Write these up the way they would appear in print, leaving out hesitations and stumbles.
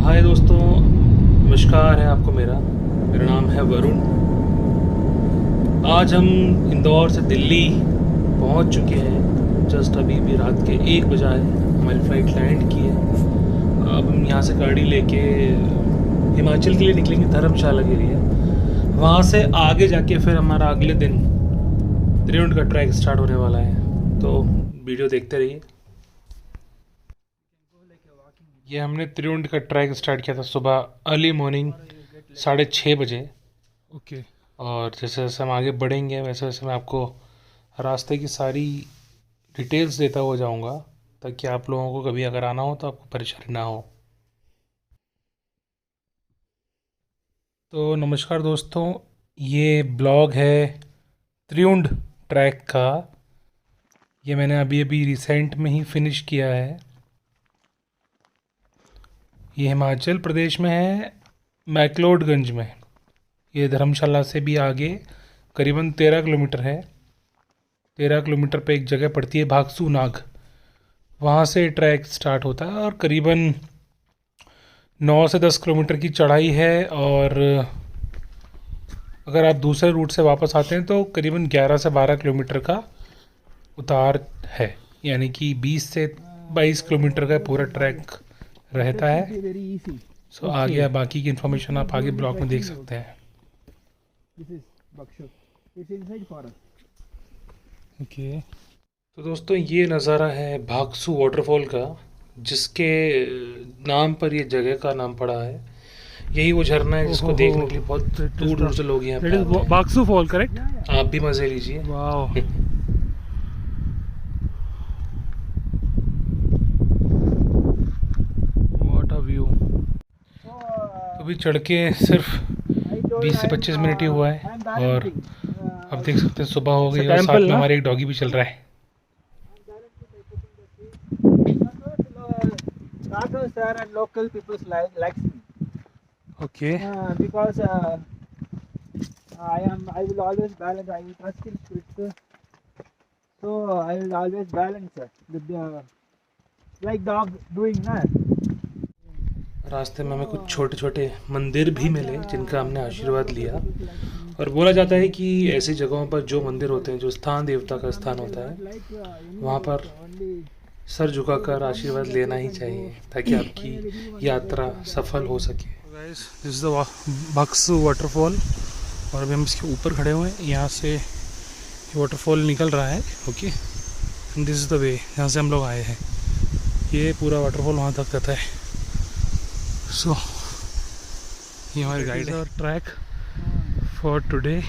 हाय दोस्तों, नमस्कार है आपको। मेरा मेरा नाम है वरुण। आज हम इंदौर से दिल्ली पहुंच चुके हैं। जस्ट अभी भी रात के 1 बजा है, हमारी फ़्लाइट लैंड की है। अब हम यहाँ से गाड़ी लेके हिमाचल के लिए निकलेंगे, धर्मशाला के लिए। वहाँ से आगे जाके फिर हमारा अगले दिन त्रिउंड का ट्रैक स्टार्ट होने वाला है। तो वीडियो देखते रहिए। ये हमने त्रिउंड का ट्रैक स्टार्ट किया था सुबह अर्ली मॉर्निंग 6:30 बजे। ओके। और जैसे जैसे हम आगे बढ़ेंगे वैसे वैसे मैं आपको रास्ते की सारी डिटेल्स देता हुआ जाऊंगा, ताकि आप लोगों को कभी अगर आना हो तो आपको परेशानी ना हो। तो नमस्कार दोस्तों, ये ब्लॉग है त्रिउंड ट्रैक का। ये मैंने अभी अभी रिसेंट में ही फिनिश किया है। ये हिमाचल प्रदेश में है, मैक्लोडगंज में। ये धर्मशाला से भी आगे करीबन 13 किलोमीटर है। 13 किलोमीटर पे एक जगह पड़ती है भागसू नाग, वहाँ से ट्रैक स्टार्ट होता है। और करीबन 9 से 10 किलोमीटर की चढ़ाई है। और अगर आप दूसरे रूट से वापस आते हैं तो करीबन 11 से 12 किलोमीटर का उतार है, यानी कि 20 से 22 किलोमीटर का पूरा ट्रैक रहता है। सो आगे बाकी की इन्फॉर्मेशन आप आगे ब्लॉग में देख सकते हैं। ओके, तो दोस्तों ये नज़ारा है भागसू वाटरफॉल का, जिसके नाम पर ये जगह का नाम पड़ा है। यही वो झरना है जिसको देखने के लिए बहुत दूर दूर से लोग यहाँ पे आते हैं। बाक्सू फॉल करेक्ट। आप भी मज़े लीजिए। वाह। What a view. तो अभी चढ़ के सिर्फ 20 से 25 मिनट ही हुआ है। और अब देख सकते हैं सुबह हो गई और साथ में हमारे एक डॉगी भी चल रहा है। Sir, and local people likes me okay. because I will always balance. I will trust in spirit, so I will always balance with the like dog doing that. रास्ते में हमें कुछ छोटे छोटे मंदिर भी मिले जिनका हमने आशीर्वाद लिया। और बोला जाता है कि ऐसी जगहों पर जो मंदिर होते हैं, जो स्थान देवता का स्थान होता है, वहाँ पर सर झुकाकर आशीर्वाद लेना ही चाहिए, ताकि आपकी यात्रा सफल हो सके। Guys, this is the Bhagsu waterfall. और अभी हम इसके ऊपर खड़े हुए हैं। यहाँ से वाटरफॉल निकल रहा है। Okay, and this is the way जहाँ से हम लोग आए हैं। ये पूरा वाटरफॉल वहाँ तक जाता है। सो ये हमारी गाइड है। Track for today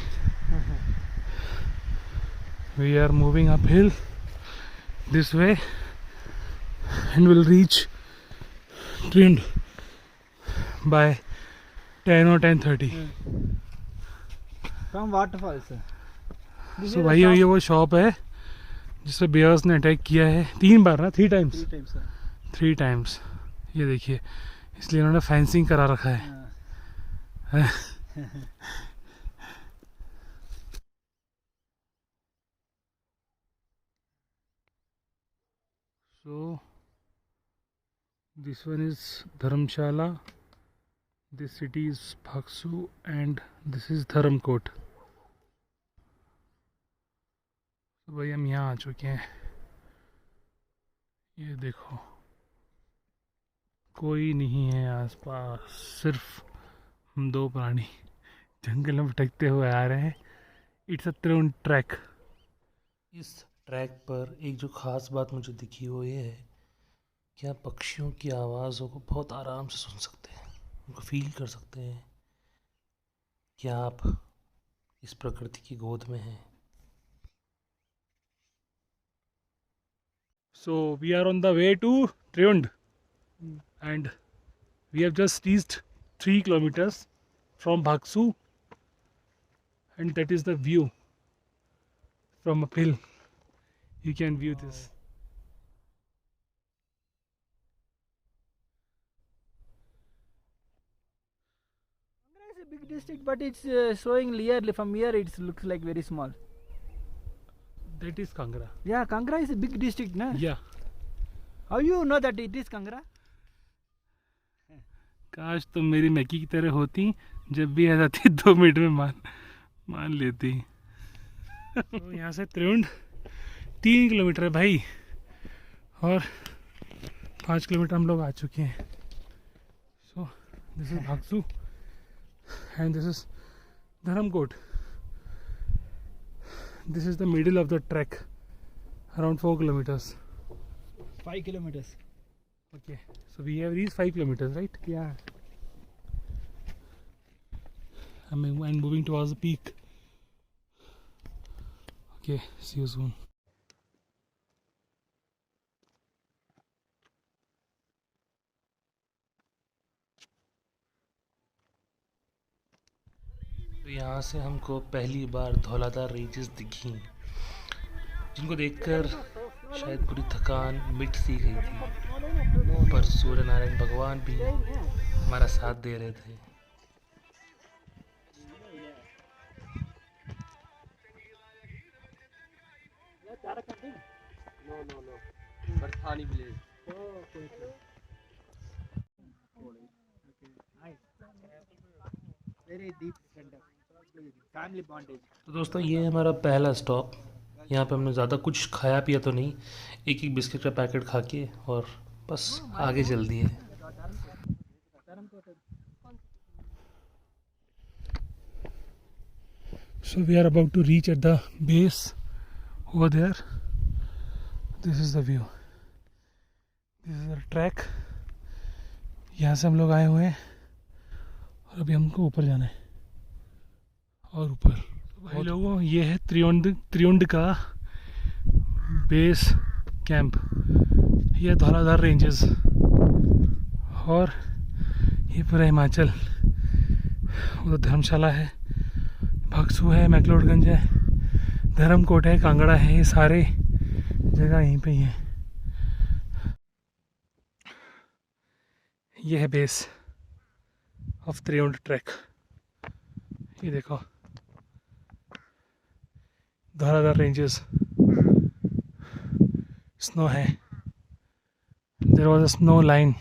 we are moving up hill this way and will reach Triund by 10 or 10:30. From waterfalls. So भाई ये वो शॉप है जिसपे बियर्स ने अटैक किया है 3 बार ना, 3 टाइम्स। 3 टाइम्स। ये देखिए, इसलिए उन्होंने फेंसिंग करा रखा है। So this one is Dharamshala, this city is Bhaksu, and this is Dharamkot। तो भाई हम यहाँ आ चुके हैं। ये देखो, कोई नहीं है आसपास, सिर्फ हम दो प्राणी जंगल में भटकते हुए आ रहे हैं। It's a Triund track. इस ट्रैक पर एक जो ख़ास बात मुझे दिखी वो ये है कि आप पक्षियों की आवाज़ों को बहुत आराम से सुन सकते हैं, उनको फील कर सकते हैं कि आप इस प्रकृति की गोद में हैं। So we are on the way to Triund, and we have just reached 3 kilometers from Bhaksu, and that is the view from uphill. You can view this. Kangra is a big district, but it's showing clearly from here. It looks like very small. That is Kangra. Yeah, Kangra is a big district, na? Yeah, How you know that it is Kangra? काश तुम मेरी मैकी की तरह होती, जब भी आ जाती 2 minute में मान लेती। तो यहाँ से त्रिउंड 3 किलोमीटर है भाई, और 5 किलोमीटर हम लोग आ चुके हैं। So this is Bhagsu and this is Dharamkot. This is the middle of the trek, around 4 kilometers. 5 kilometers. Okay, so we have reached 5 kilometers, right? Yeah. I'm moving towards the peak. Okay, see you soon. तो यहाँ से हमको पहली बार Dhauladhar ranges दिखी, जिनको देखकर शायद पूरी थकान मिट सी गई थी, पर सूर्य नारायण भगवान भी हमारा साथ दे रहे थे। Barthani village. Very deep center. Family bondage. तो दोस्तों ये है हमारा पहला स्टॉप। यहाँ पे हमने ज़्यादा कुछ खाया पिया तो नहीं, एक बिस्किट का पैकेट खा के और बस आगे चल दिए। So we are about to reach at the base over there. This is the view. This is the track. यहाँ से हम लोग आए हुए हैं और अभी हमको ऊपर जाना है और ऊपर। भाई लोगों, ये है त्रिउंड का बेस कैंप। ये धौलाधार रेंजेस और ये पूरा हिमाचल। उधर धर्मशाला है, भागसू है, मैक्लोडगंज है, धर्मकोट है, कांगड़ा है, ये सारे जगह यहीं पे ही हैं। ये है बेस ऑफ त्रिउंड ट्रैक। ये देखो धौलाधार रेंजेस, स्नो है, there was a snow line.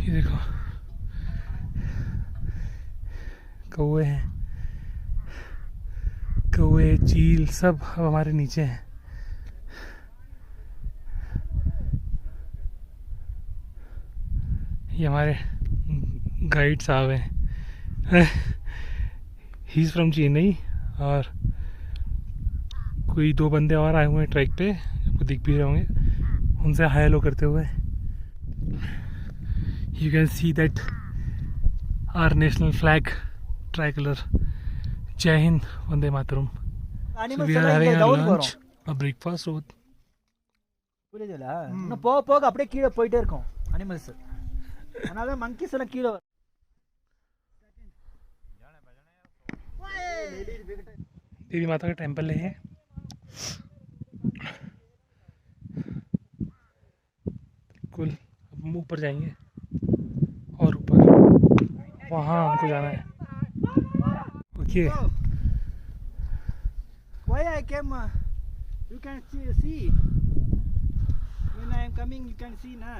ये देखो कौवे हैं, कौवे चील सब अब हमारे नीचे हैं। ये हमारे गाइड साहब हैं। ही इज़ फ्रॉम चेन्नई, और कोई 2 बंदे और आए हुए हैं ट्रैक पे, आपको दिख भी रहे होंगे, उनसे हाय हेलो करते हुए। You can see that our national flag tricolour. जय Hind, Vande Mataram. So we are having our lunch, a breakfast with புரியுதுல? இன்னும் போக போக அப்படியே கீழே போயிட்டே இருக்கும் அனிமல்ஸ். அதனால monkeys எல்லாம் கீழே देवी माता का टेंपल है। बिल्कुल अब हम ऊपर जाएंगे और ऊपर वहाँ हमको जाना है। Okay Why I came? You can see. When I am coming, you can see na.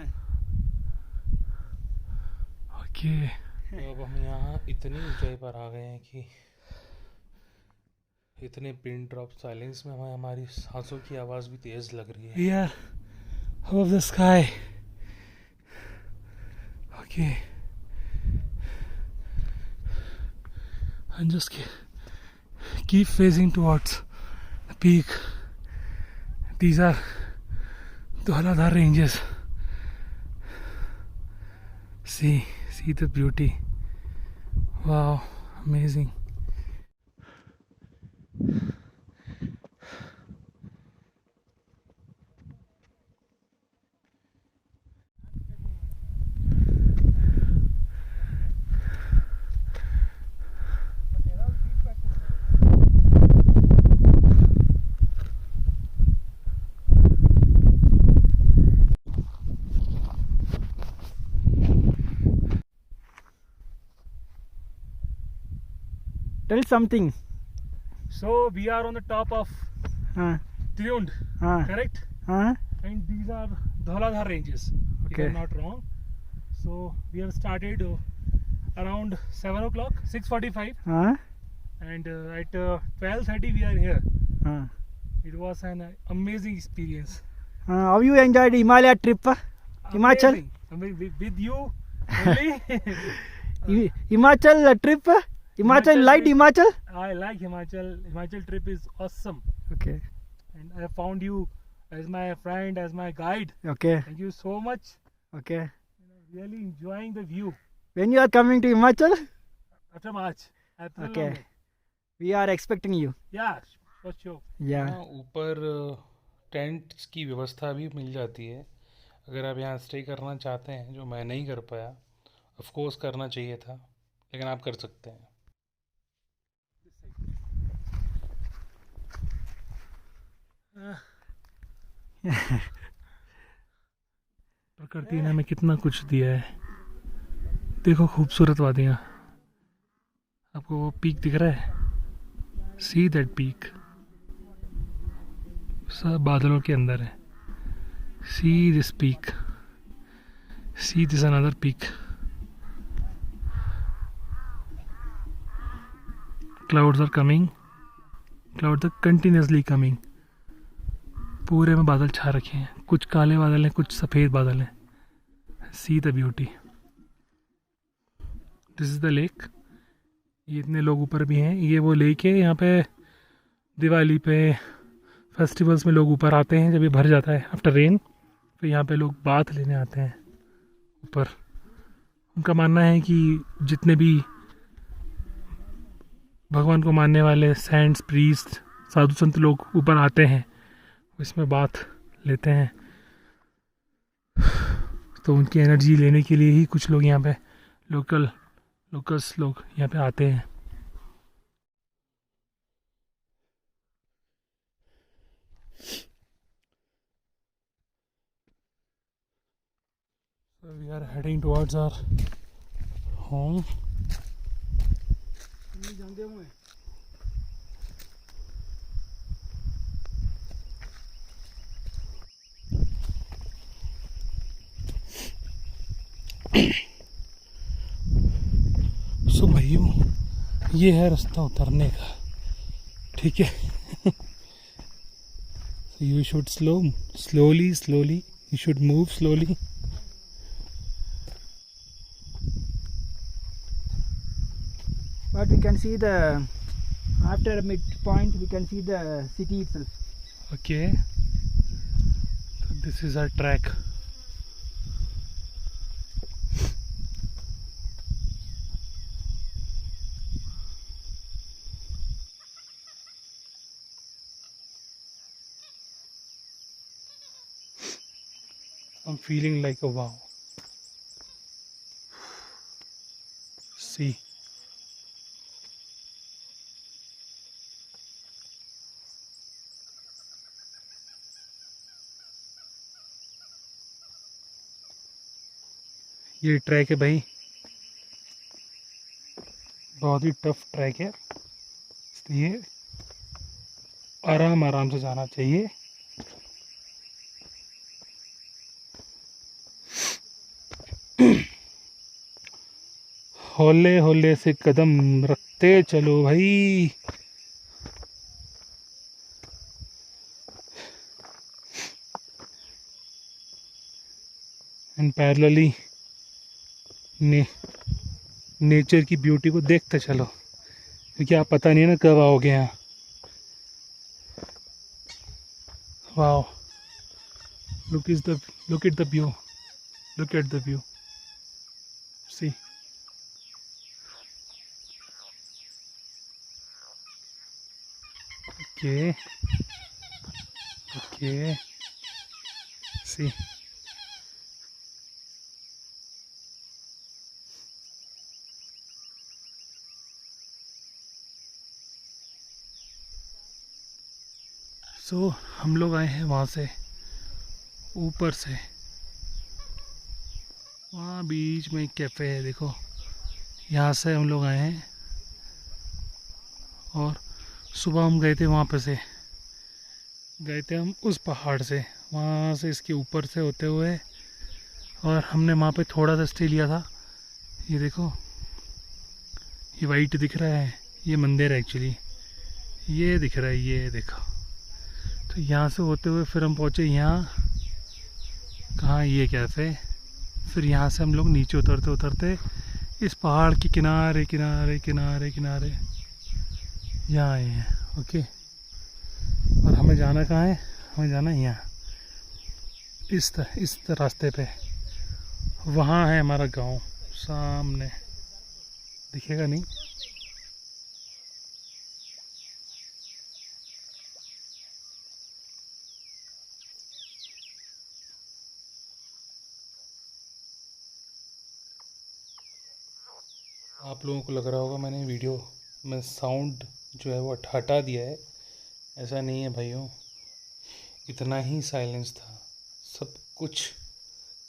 Okay तो अब हम यहाँ इतनी ऊंचाई पर आ गए हैं कि इतने पिन ड्रॉप साइलेंस में हमें हमारी सांसों की आवाज़ भी तेज़ लग रही है। we are above the sky. Okay, and just keep facing towards the peak. These are Dhauladhar ranges. See the beauty. Wow, amazing. Tell something. So we are on the top of Triund, correct? And these are Dhauladhar ranges, if Okay. I'm not wrong. So we have started around 7 o'clock, 6:45, Huh? and at 12:30 we are here. Huh. It was an amazing experience. How you enjoyed Himalaya trip? Himachal? Amazing. I mean, with you only. Himachal trip? Himachal, liked trip. Himachal? I like Himachal. Himachal trip is awesome, Okay. and I found you as my friend, as my guide. Okay. Thank you so much. Okay. Really enjoying the view When you are coming to Himachal? after March. April Okay. only. We are expecting you. Yeah, for sure. Yeah. हाँ, ऊपर tents की व्यवस्था भी मिल जाती है अगर आप यहाँ स्टे करना चाहते हैं, जो मैं नहीं कर पाया। ऑफ कोर्स करना चाहिए था, लेकिन आप कर सकते हैं। प्रकृति ने हमें कितना कुछ दिया है। देखो खूबसूरत वादियाँ। आपको वो पीक दिख रहा है? See that peak. सब बादलों के अंदर है। See this peak. See this another peak. Clouds are coming. Clouds are continuously coming. पूरे में बादल छा रखे हैं। कुछ काले बादल हैं, कुछ सफ़ेद बादल हैं। See the beauty. This is the lake. ये इतने लोग ऊपर भी हैं। ये वो लेक है, यहाँ पे दिवाली पे फेस्टिवल्स में लोग ऊपर आते हैं जब ये भर जाता है आफ्टर रेन। फिर यहाँ पे लोग बाथ लेने आते हैं ऊपर। उनका मानना है कि जितने भी भगवान को मानने वाले सेंट्स, प्रीस्ट, साधु संत लोग ऊपर आते हैं, इसमें बात लेते हैं। तो उनकी एनर्जी लेने के लिए ही कुछ लोग यहाँ पे लोकल्स लोग यहाँ पे आते हैं। So we are heading towards our home. सो भाइयों, ये है रास्ता उतरने का, ठीक है। You should slowly you should move slowly. But we can see the, after midpoint, we can see the city itself. Okay, so this is our track. I'm feeling like a wow. See. ये track है भाई, बहुत ही tough track है, इसलिए आराम से जाना चाहिए। हौले हौले से कदम रखते चलो भाई। एंड पैरेलली नेचर की ब्यूटी को देखते चलो, क्योंकि आप पता नहीं ना कब आओगे यहाँ। Wow, look at the view, look at the view, see. Okay, see. सो हम लोग आए हैं वहाँ से, ऊपर से। वहाँ बीच में एक कैफ़े है, देखो, यहाँ से हम लोग आए हैं। और सुबह हम गए थे वहाँ पे से, गए थे हम उस पहाड़ से, वहाँ से इसके ऊपर से होते हुए, और हमने वहाँ पे थोड़ा सा स्टे लिया था। ये देखो, ये वाइट दिख रहा है, ये मंदिर है एक्चुअली, ये दिख रहा है, ये देखो। तो यहाँ से होते हुए फिर हम पहुँचे यहाँ, कहाँ, ये कैफ़े। फिर यहाँ से हम लोग नीचे उतरते उतरते इस पहाड़ के किनारे किनारे किनारे किनारे यहाँ आए हैं। ओके, और हमें जाना कहाँ है? हमें जाना है यहाँ, इस रास्ते पे। वहाँ है हमारा गांव, सामने दिखेगा नहीं। आप लोगों को लग रहा होगा मैंने वीडियो में साउंड जो है वो हटा दिया है। ऐसा नहीं है भाइयों, इतना ही साइलेंस था, सब कुछ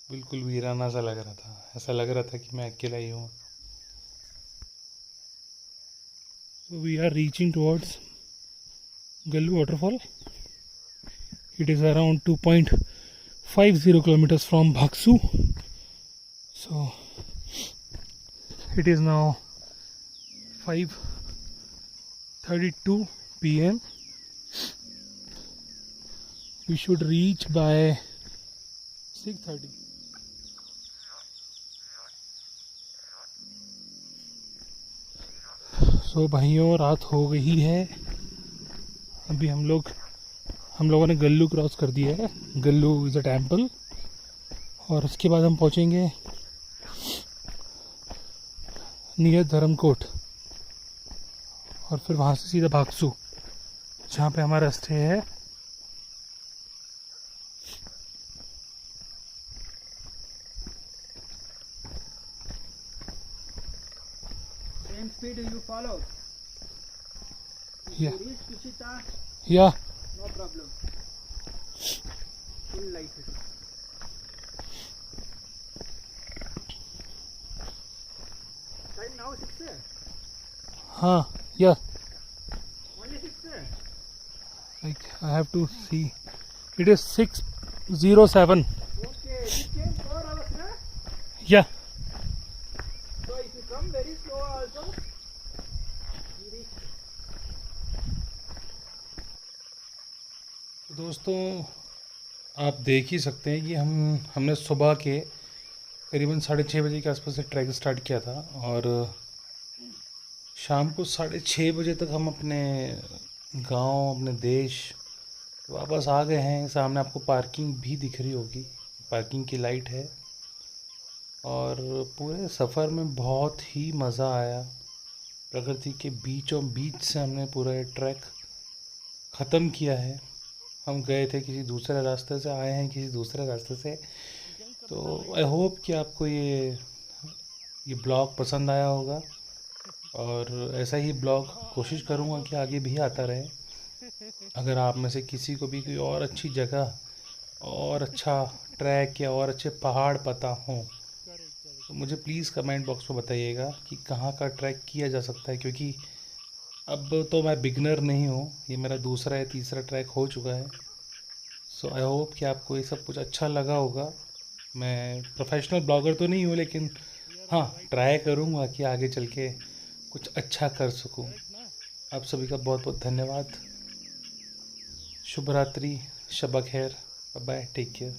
बिल्कुल वीराना सा लग रहा था। ऐसा लग रहा था कि मैं अकेला ही हूँ। So we are reaching towards Gallu waterfall. It is around 2.50 kilometers from Bhaksu. So it is now 5:32 p.m. We should reach by 6:30. So भाइयों, रात हो गई है। अभी हम लोगों ने गल्लू क्रॉस कर दिया है। Gallu is a temple. और उसके बाद हम पहुँचेंगे नियर धर्मकोट, और फिर वहाँ से सीधा भागसू, जहाँ पे हमारा स्टे है। Same speed you follow. If Yeah. you reach Kushita, या no problem. Full light. Time now 6 है? हाँ, या Only 6 है? like I have to see. It is 6:07. Okay, we came 4 hours na? Yeah. So if you come very slow also, you reach. दोस्तों, आप देख ही सकते हैं कि हमने सुबह के करीबन 6:30 बजे के आसपास से ट्रैक स्टार्ट किया था, और शाम को 6:30 बजे तक हम अपने गांव, अपने देश वापस आ गए हैं। सामने आपको पार्किंग भी दिख रही होगी, पार्किंग की लाइट है। और पूरे सफ़र में बहुत ही मज़ा आया। प्रकृति के बीचों बीच से हमने पूरा ये ट्रैक ख़त्म किया है। हम गए थे किसी दूसरे रास्ते से, आए हैं किसी दूसरे रास्ते से। तो आई होप कि आपको ये ब्लॉग पसंद आया होगा, और ऐसा ही ब्लॉग कोशिश करूँगा कि आगे भी आता रहे। अगर आप में से किसी को भी कोई और अच्छी जगह और अच्छा ट्रैक या और अच्छे पहाड़ पता हों, तो मुझे प्लीज़ कमेंट बॉक्स में बताइएगा कि कहाँ का ट्रैक किया जा सकता है। क्योंकि अब तो मैं बिगनर नहीं हूँ, ये मेरा दूसरा या तीसरा ट्रैक हो चुका है। सो आई होप कि आपको ये सब कुछ अच्छा लगा होगा। मैं प्रोफेशनल ब्लॉगर तो नहीं हूँ, लेकिन हाँ, ट्राई करूँगा कि आगे चल के कुछ अच्छा कर सकूँ। आप सभी का बहुत बहुत धन्यवाद। शुभ रात्रि, शब खैर, बाय, टेक केयर।